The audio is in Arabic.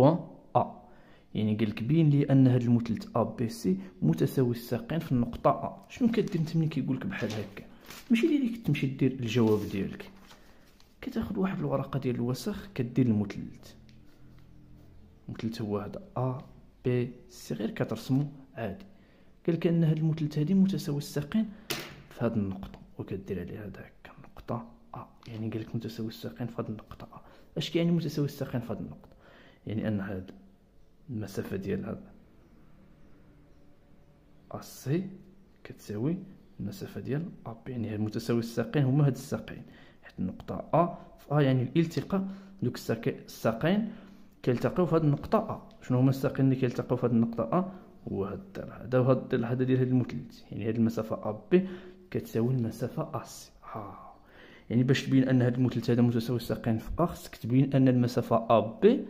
بوان ا. يعني قالك بين لي ان هذا المثلث ا بي سي متساوي الساقين في النقطه ا. شنو كدير انت ملي كيقولك بحال هكا؟ ماشي ديريك تمشي دير الجواب ديالك، كتاخذ واحد الورقه ديال الوسخ كدير المثلث هو هذا ا بي سي، غير كترسمو عادي. قالك ان هذا المثلث هذه متساوي الساقين في هذه النقطه، وكدير عليها هذا هكا النقطه ا. يعني قالك متساوي الساقين في هذه النقطه ا. اش كيعني متساوي الساقين في هذه النقطه؟ يعني ان هذا المسافه ديال هذا ا سي كتساوي المسافه ديال ا بي. يعني متساوي الساقين هما هاد الساقين، حيت النقطه ا في ا يعني الالتقاء دوك الساقين كيلتقيو في هاد النقطه ا. شنو هما الساقين اللي كيلتقيو في هاد النقطه ا؟ هو هاد الضلع هذا وهاد الضلع هذا ديال هاد المثلث. يعني هاد المسافه ا بي كتساوي المسافه ا سي. يعني باش تبين ان هاد المثلث هذا متساوي الساقين في ا، خصك تبين ان المسافه ا بي